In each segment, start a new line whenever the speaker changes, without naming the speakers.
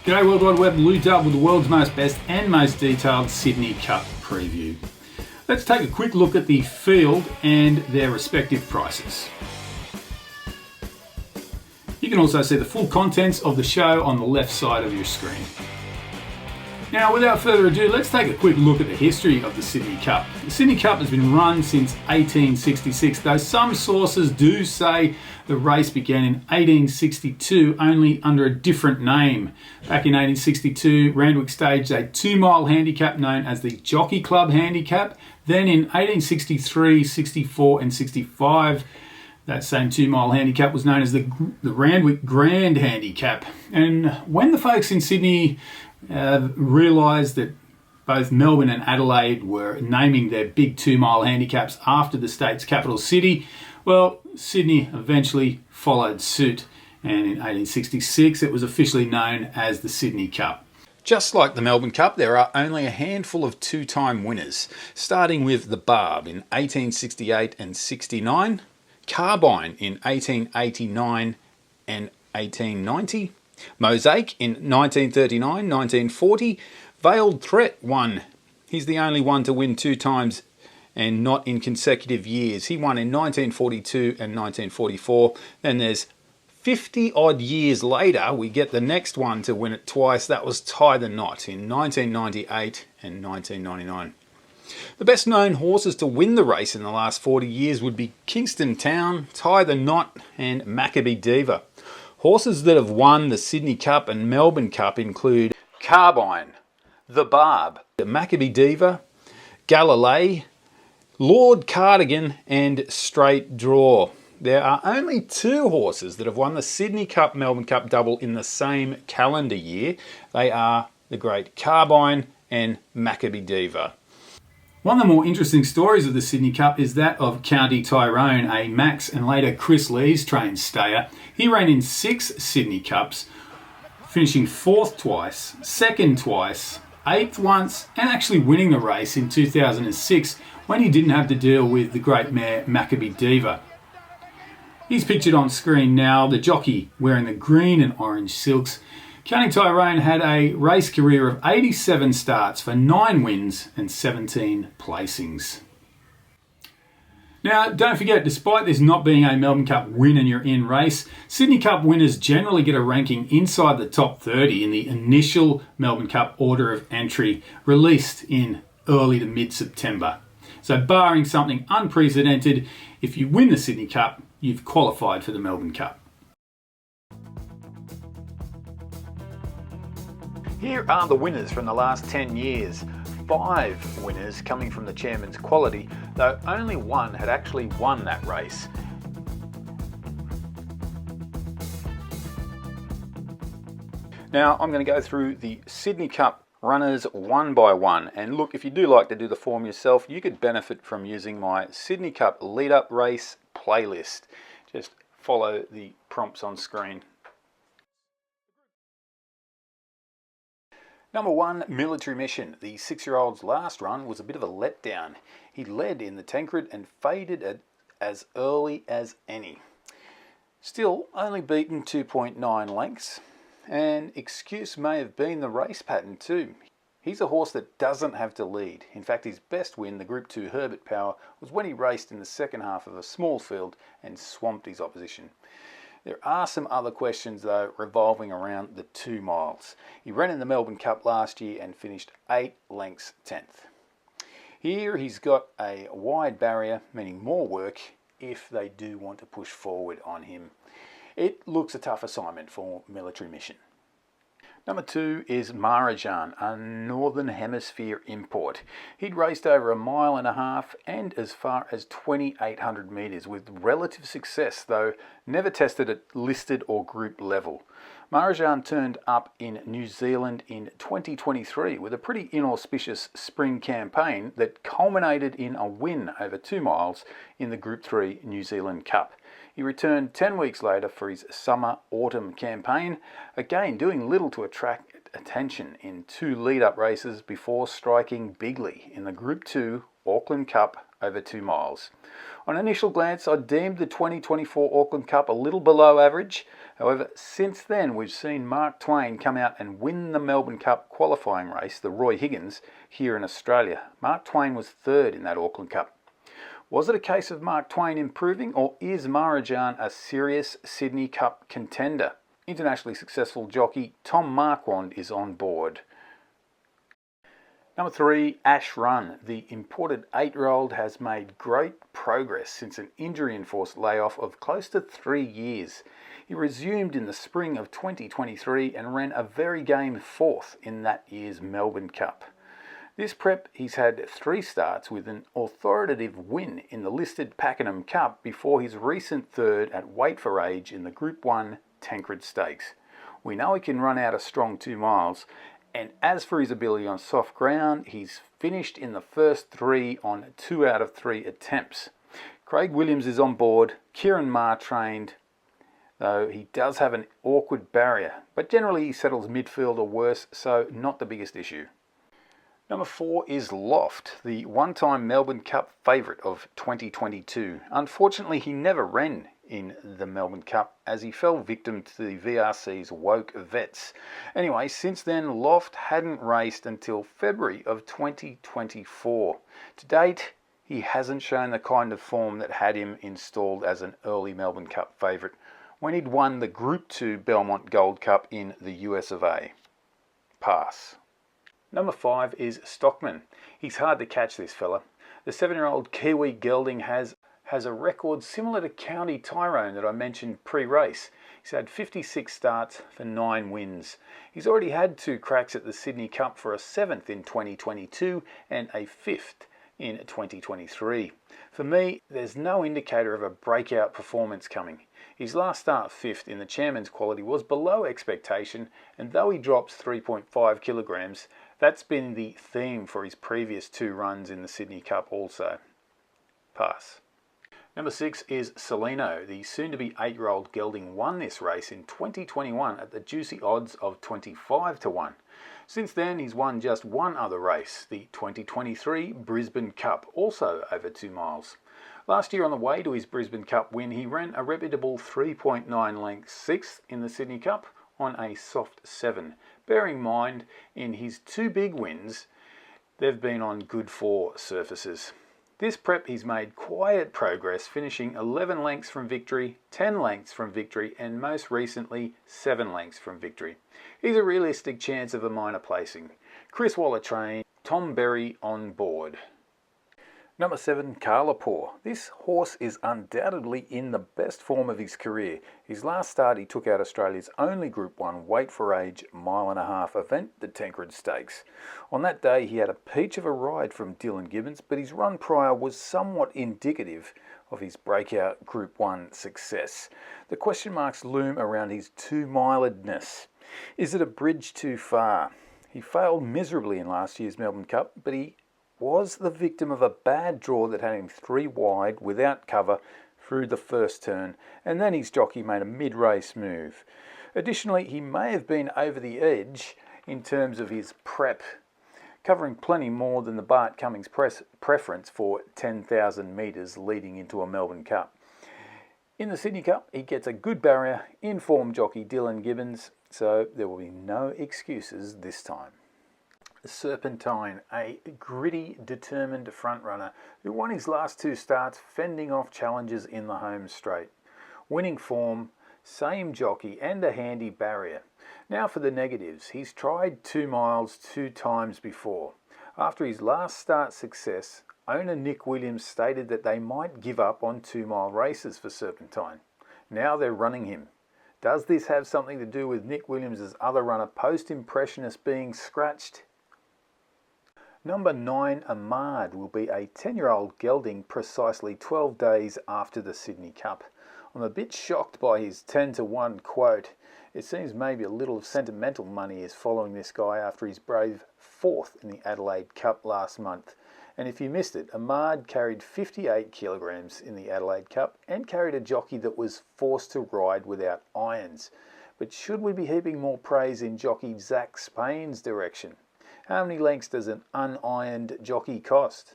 G'day World Wide Web, Lew Dub with the world's most best and most detailed Sydney Cup preview. Let's take a quick look at the field and their respective prices. You can also see the full contents of the show on the left side of your screen. Now, without further ado, let's take a quick look at the history of the Sydney Cup. The Sydney Cup has been run since 1866, though some sources do say the race began in 1862, only under a different name. Back in 1862, Randwick staged a 2-mile handicap known as the Jockey Club Handicap. Then in 1863, 64 and 65, that same 2-mile handicap was known as the Randwick Grand Handicap. And when the folks in Sydney realised that both Melbourne and Adelaide were naming their big 2-mile handicaps after the state's capital city, well, Sydney eventually followed suit, and in 1866 it was officially known as the Sydney Cup. Just like the Melbourne Cup, there are only a handful of 2-time winners, starting with the Barb in 1868 and 69, Carbine in 1889 and 1890, Mosaic in 1939, 1940, Veiled Threat won. He's the only one to win 2 times and not in consecutive years. He won in 1942 and 1944. Then there's 50 odd years later, we get the next one to win it twice. That was Tie the Knot in 1998 and 1999. The best known horses to win the race in the last 40 years would be Kingston Town, Tie the Knot and Maccabee Diva. Horses that have won the Sydney Cup and Melbourne Cup include Carbine, the Barb, the Maccabee Diva, Galilei, Lord Cardigan and Straight Draw. There are only 2 horses that have won the Sydney Cup, Melbourne Cup double in the same calendar year. They are the great Carbine and Maccabee Diva. One of the more interesting stories of the Sydney Cup is that of County Tyrone, a Max and later Chris Lees trained stayer. He ran in 6 Sydney Cups, finishing 4th twice, 2nd twice, 8th once, and actually winning the race in 2006 when he didn't have to deal with the great mare Maccabee Diva. He's pictured on screen now, the jockey wearing the green and orange silks. County Tyrone had a race career of 87 starts for 9 wins and 17 placings. Now, don't forget, despite this not being a Melbourne Cup win and you're in race, Sydney Cup winners generally get a ranking inside the top 30 in the initial Melbourne Cup order of entry released in early to mid-September. So barring something unprecedented, if you win the Sydney Cup, you've qualified for the Melbourne Cup. Here are the winners from the last 10 years. 5 winners coming from the chairman's quality, though only 1 had actually won that race. Now I'm going to go through the Sydney Cup runners one by one, and look, if you do like to do the form yourself, you could benefit from using my Sydney Cup lead up race playlist. Just follow the prompts on screen. Number 1, Military Mission. The 6-year-old's last run was a bit of a letdown. He led in the Tancred and faded as early as any. Still, only beaten 2.9 lengths. And excuse may have been the race pattern too. He's a horse that doesn't have to lead. In fact, his best win, the Group 2 Herbert Power, was when he raced in the second half of a small field and swamped his opposition. There are some other questions though revolving around the 2 miles. He ran in the Melbourne Cup last year and finished 8 lengths 10th. Here he's got a wide barrier, meaning more work if they do want to push forward on him. It looks a tough assignment for Military Mission. Number 2 is Mahrajaan, a Northern Hemisphere import. He'd raced over 1.5 miles and as far as 2,800 metres with relative success, though never tested at listed or group level. Mahrajaan turned up in New Zealand in 2023 with a pretty inauspicious spring campaign that culminated in a win over 2 miles in the Group 3 New Zealand Cup. He returned 10 weeks later for his summer-autumn campaign, again doing little to attract attention in 2 lead-up races before striking bigly in the Group 2 Auckland Cup
over 2 miles. On initial glance, I deemed the 2024 Auckland Cup a little below average. However, since then we've seen Mark Twain come out and win the Melbourne Cup qualifying race, the Roy Higgins, here in Australia. Mark Twain was third in that Auckland Cup. Was it a case of Mark Twain improving, or is Mahrajaan a serious Sydney Cup contender? Internationally successful jockey Tom Marquand is on board. Number 3, Ashrun. The imported 8-year-old has made great progress since an injury-enforced layoff of close to 3 years. He resumed in the spring of 2023 and ran a very game 4th in that year's Melbourne Cup. This prep, he's had 3 starts with an authoritative win in the listed Pakenham Cup before his recent 3rd at weight for age in the Group 1 Tancred Stakes. We know he can run out a strong 2 miles, and as for his ability on soft ground, he's finished in the first 3 on 2 out of 3 attempts. Craig Williams is on board, Kieran Maher trained, though he does have an awkward barrier, but generally he settles midfield or worse, so not the biggest issue. Number 4 is Loft, the one-time Melbourne Cup favourite of 2022. Unfortunately, he never ran in the Melbourne Cup as he fell victim to the VRC's woke vets. Anyway, since then, Loft hadn't raced until February of 2024. To date, he hasn't shown the kind of form that had him installed as an early Melbourne Cup favourite when he'd won the Group 2 Belmont Gold Cup in the US of A. Pass. Number 5 is Stockman. He's hard to catch, this fella. The 7-year-old Kiwi gelding has a record similar to County Tyrone that I mentioned pre-race. He's had 56 starts for 9 wins. He's already had 2 cracks at the Sydney Cup for a 7th in 2022 and a 5th in 2023. For me, there's no indicator of a breakout performance coming. His last start 5th in the Chairman's Quality was below expectation, and though he drops 3.5 kilograms, that's been the theme for his previous 2 runs in the Sydney Cup also. Pass. Number 6 is Selino. The soon-to-be 8-year-old gelding won this race in 2021 at the juicy odds of 25 to 1. Since then, he's won just one other race, the 2023 Brisbane Cup, also over 2 miles. Last year on the way to his Brisbane Cup win, he ran a reputable 3.9 lengths 6th in the Sydney Cup on a soft 7. Bearing in mind, in his 2 big wins, they've been on good 4 surfaces. This prep he's made quiet progress, finishing 11 lengths from victory, 10 lengths from victory, and most recently 7 lengths from victory. He's a realistic chance of a minor placing. Chris Waller trained, Tom Berry on board. Number 7, Kalapour. This horse is undoubtedly in the best form of his career. His last start he took out Australia's only Group 1 weight for age 1.5 mile event, the Tancred Stakes. On that day he had a peach of a ride from Dylan Gibbons, but his run prior was somewhat indicative of his breakout Group 1 success. The question marks loom around his 2-miledness. Is it a bridge too far? He failed miserably in last year's Melbourne Cup, but he was the victim of a bad draw that had him 3 wide without cover through the first turn, and then his jockey made a mid-race move. Additionally, he may have been over the edge in terms of his prep, covering plenty more than the Bart Cummings preference for 10,000 metres leading into a Melbourne Cup. In the Sydney Cup, he gets a good barrier, in-form jockey Dylan Gibbons, so there will be no excuses this time. Serpentine, a gritty, determined frontrunner who won his last 2 starts fending off challenges in the home straight. Winning form, same jockey and a handy barrier. Now for the negatives. He's tried 2 miles 2 times before. After his last start success, owner Nick Williams stated that they might give up on 2-mile races for Serpentine. Now they're running him. Does this have something to do with Nick Williams' other runner, Post-Impressionist, being scratched? Number 9, Amade, will be a 10-year-old gelding precisely 12 days after the Sydney Cup. I'm a bit shocked by his 10 to 1 quote. It seems maybe a little sentimental money is following this guy after his brave 4th in the Adelaide Cup last month. And if you missed it, Amade carried 58 kilograms in the Adelaide Cup and carried a jockey that was forced to ride without irons. But should we be heaping more praise in jockey Zach Spain's direction? How many lengths does an unironed jockey cost?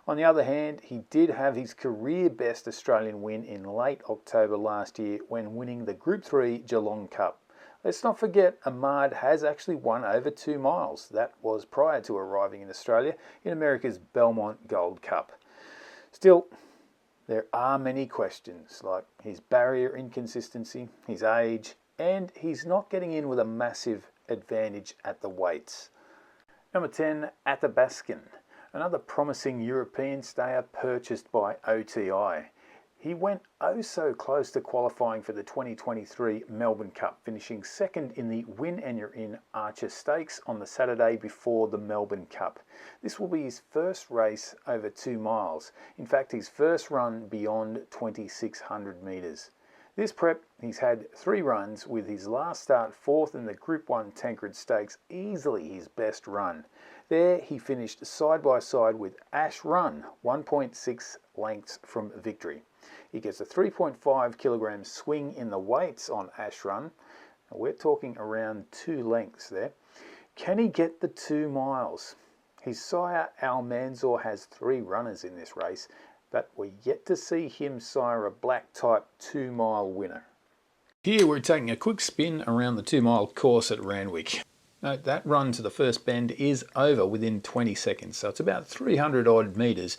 On the other hand, he did have his career best Australian win in late October last year when winning the Group 3 Geelong Cup. Let's not forget Amade has actually won over 2 miles. That was prior to arriving in Australia in America's Belmont Gold Cup. Still, there are many questions like his barrier inconsistency, his age, and he's not getting in with a massive advantage at the weights. Number 10, Athabascan, another promising European stayer purchased by OTI. He went oh so close to qualifying for the 2023 Melbourne Cup, finishing second in the Win and You're In Archer Stakes on the Saturday before the Melbourne Cup. This will be his first race over 2 miles. In fact, his first run beyond 2,600 metres. This prep, he's had 3 runs, with his last start 4th in the Group 1 Tancred Stakes, easily his best run. There he finished side by side with Ashrun, 1.6 lengths from victory. He gets a 3.5 kilogram swing in the weights on Ashrun. Now we're talking around 2 lengths there. Can he get the 2 miles? His sire Almanzor has 3 runners in this race, but we're yet to see him sire a black type 2 mile winner. Here we're taking a quick spin around the 2 mile course at Randwick. Note that run to the first bend is over within 20 seconds, so it's about 300 odd metres,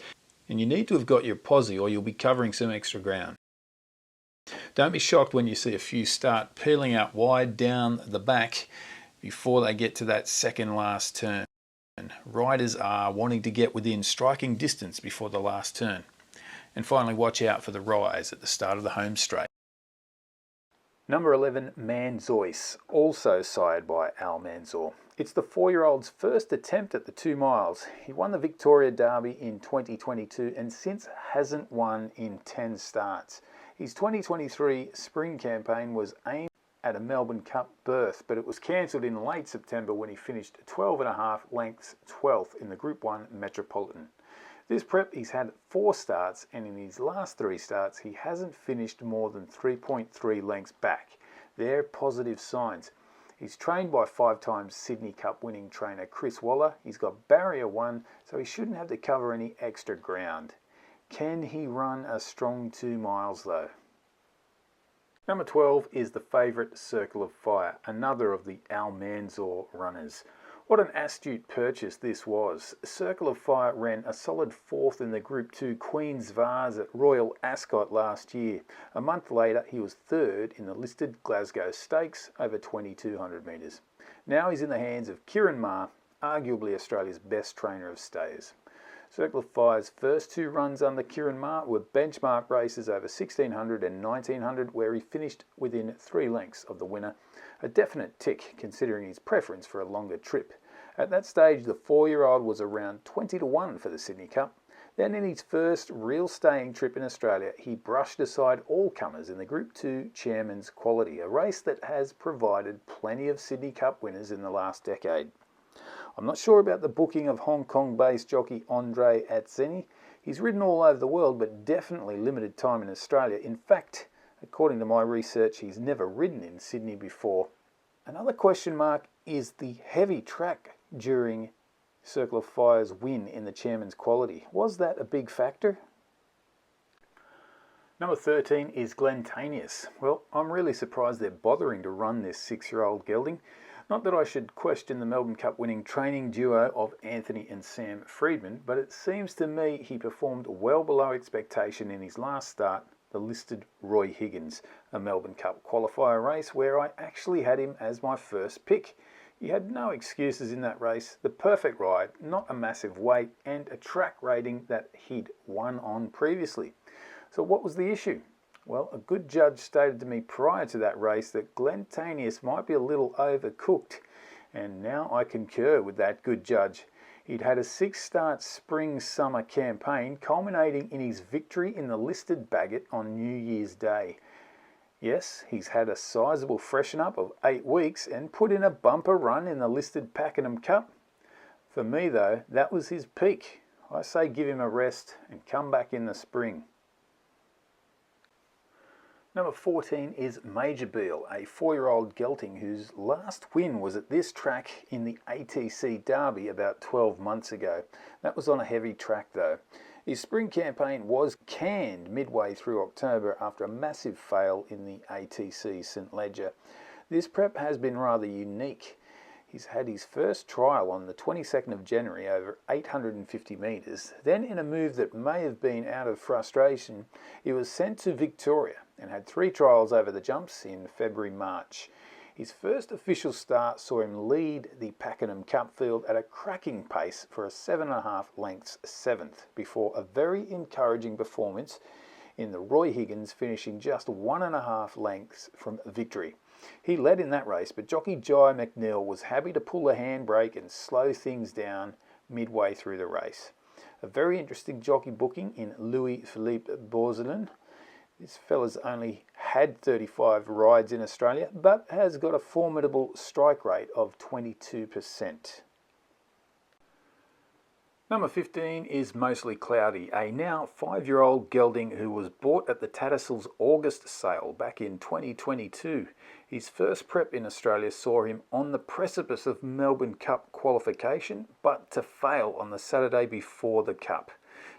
and you need to have got your posse or you'll be covering some extra ground. Don't be shocked when you see a few start peeling out wide down the back before they get to that second last turn. Riders are wanting to get within striking distance before the last turn. And finally, watch out for the rise at the start of the home straight. Number 11, Manzois, also sired by Almanzor. It's the 4-year-old's first attempt at the 2 miles. He won the Victoria Derby in 2022 and since hasn't won in 10 starts. His 2023 spring campaign was aimed at a Melbourne Cup berth, but it was cancelled in late September when he finished 12.5 lengths 12th in the Group 1 Metropolitan. This prep, he's had 4 starts, and in his last 3 starts, he hasn't finished more than 3.3 lengths back. They're positive signs. He's trained by 5 times Sydney Cup winning trainer Chris Waller. He's got barrier 1, so he shouldn't have to cover any extra ground. Can he run a strong 2 miles though? Number 12 is the favourite Circle of Fire, another of the Almanzor runners. What an astute purchase this was. Circle of Fire ran a solid 4th in the Group 2 Queen's Vase at Royal Ascot last year. A month later, he was 3rd in the listed Glasgow Stakes over 2,200 metres. Now he's in the hands of Ciaran Maher, arguably Australia's best trainer of stayers. Circle of Fire's first 2 runs under Ciaran Maher were benchmark races over 1,600 and 1,900, where he finished within 3 lengths of the winner. A definite tick considering his preference for a longer trip. At that stage, the 4-year-old was around 20-1 for the Sydney Cup. Then in his first real staying trip in Australia, he brushed aside all comers in the Group 2 Chairman's Quality, a race that has provided plenty of Sydney Cup winners in the last decade. I'm not sure about the booking of Hong Kong-based jockey Andre Atzeni. He's ridden all over the world, but definitely limited time in Australia. In fact, according to my research, he's never ridden in Sydney before. Another question mark is the heavy track during Circle of Fire's win in the Chairman's Quality. Was that a big factor? Number 13 is Glentaneous. Well, I'm really surprised they're bothering to run this 6-year-old gelding. Not that I should question the Melbourne Cup winning training duo of Anthony and Sam Freedman, but it seems to me he performed well below expectation in his last start, the listed Roy Higgins, a Melbourne Cup qualifier race where I actually had him as my first pick. He had no excuses in that race, the perfect ride, not a massive weight, and a track rating that he'd won on previously. So what was the issue? Well, a good judge stated to me prior to that race that Glentaneous might be a little overcooked, and now I concur with that good judge. He'd had a 6-start spring-summer campaign culminating in his victory in the listed Bagot on New Year's Day. Yes, he's had a sizable freshen-up of 8 weeks and put in a bumper run in the listed Pakenham Cup. For me though, that was his peak. I say give him a rest and come back in the spring. Number 14 is Major Beal, a 4-year-old gelding whose last win was at this track in the ATC Derby about 12 months ago. That was on a heavy track though. His spring campaign was canned midway through October after a massive fail in the ATC St Leger. This prep has been rather unique. He's had his first trial on the 22nd of January over 850 metres. Then, in a move that may have been out of frustration, he was sent to Victoria and had 3 trials over the jumps in February-March. His first official start saw him lead the Pakenham Cup field at a cracking pace for a 7.5 lengths 7th, before a very encouraging performance in the Roy Higgins, finishing just 1.5 lengths from victory. He led in that race, but jockey Jai McNeil was happy to pull the handbrake and slow things down midway through the race. A very interesting jockey booking in Louis-Philippe Bourzelin. This fella's only had 35 rides in Australia, but has got a formidable strike rate of 22%. Number 15 is Mostly Cloudy, a now 5-year-old gelding who was bought at the Tattersalls August sale back in 2022. His first prep in Australia saw him on the precipice of Melbourne Cup qualification, but to fail on the Saturday before the Cup.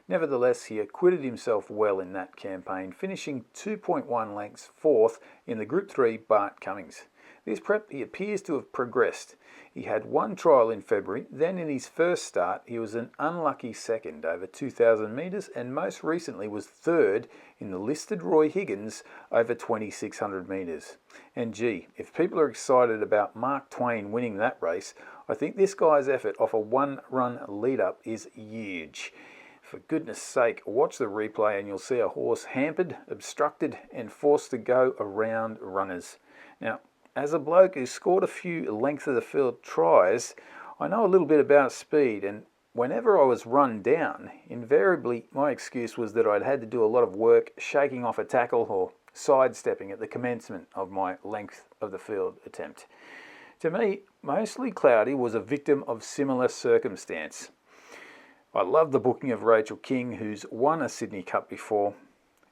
Nevertheless, he acquitted himself well in that campaign, finishing 2.1 lengths 4th in the Group 3 Bart Cummings. This prep he appears to have progressed. He had 1 trial in February, then in his first start he was an unlucky second over 2,000 metres, and most recently was 3rd in the listed Roy Higgins over 2,600 metres. And gee, if people are excited about Mark Twain winning that race, I think this guy's effort off a 1-run lead-up is huge. For goodness sake, watch the replay and you'll see a horse hampered, obstructed and forced to go around runners. Now, as a bloke who scored a few length of the field tries, I know a little bit about speed, and whenever I was run down, invariably my excuse was that I'd had to do a lot of work shaking off a tackle or sidestepping at the commencement of my length of the field attempt. To me, Mostly Cloudy was a victim of similar circumstance. I love the booking of Rachel King, who's won a Sydney Cup before.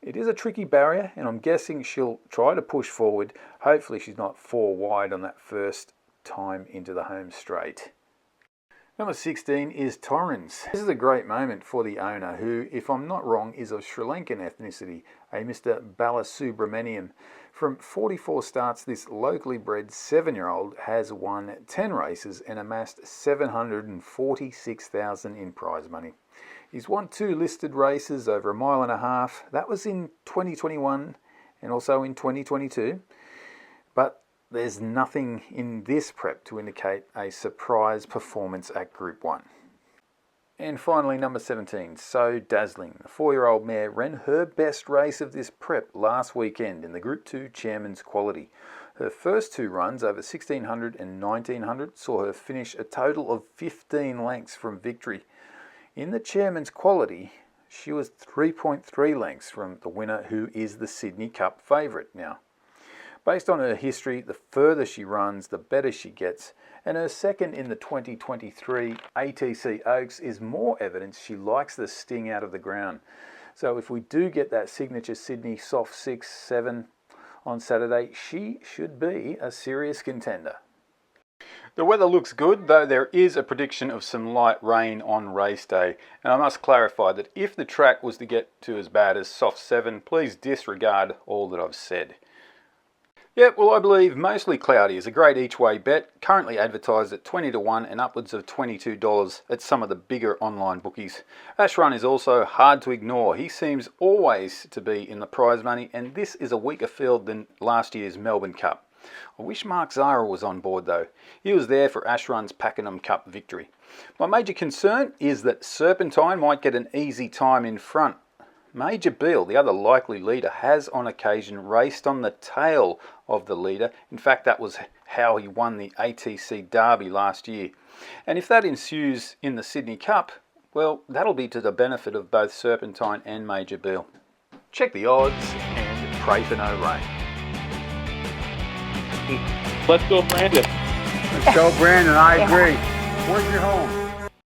It is a tricky barrier, and I'm guessing she'll try to push forward. Hopefully she's not 4 wide on that first time into the home straight. Number 16 is Torrens. This is a great moment for the owner, who, if I'm not wrong, is of Sri Lankan ethnicity, a Mr. Balasubramaniam. From 44 starts, this locally bred 7-year-old has won 10 races and amassed $746,000 in prize money. He's won 2 listed races over 1.5 miles. That was in 2021 and also in 2022. But there's nothing in this prep to indicate a surprise performance at Group 1. And finally, number 17, So Dazzling. The 4-year-old mare ran her best race of this prep last weekend in the Group 2 Chairman's Quality. Her first 2 runs over 1,600 and 1,900 saw her finish a total of 15 lengths from victory. In the Chairman's Quality, she was 3.3 lengths from the winner, who is the Sydney Cup favourite now. Based on her history, the further she runs, the better she gets, and her second in the 2023 ATC Oaks is more evidence she likes the sting out of the ground. So if we do get that signature Sydney soft 6-7 on Saturday, she should be a serious contender. The weather looks good, though there is a prediction of some light rain on race day. And I must clarify that if the track was to get to as bad as soft 7, please disregard all that I've said. Yep, well, I believe Mostly Cloudy is a great each-way bet, currently advertised at 20 to 1 and upwards of $22 at some of the bigger online bookies. Ashrun is also hard to ignore. He seems always to be in the prize money, and this is a weaker field than last year's Melbourne Cup. I wish Mark Zahra was on board though. He was there for Ashrun's Pakenham Cup victory. My major concern is that Serpentine might get an easy time in front. Major Beal, the other likely leader, has on occasion raced on the tail of the leader. In fact, that was how he won the ATC Derby last year. And if that ensues in the Sydney Cup, well, that'll be to the benefit of both Serpentine and Major Beal. Check the odds and pray for no rain.
Let's go, Brandon.
Let's go, Brandon. I agree. Where's your home?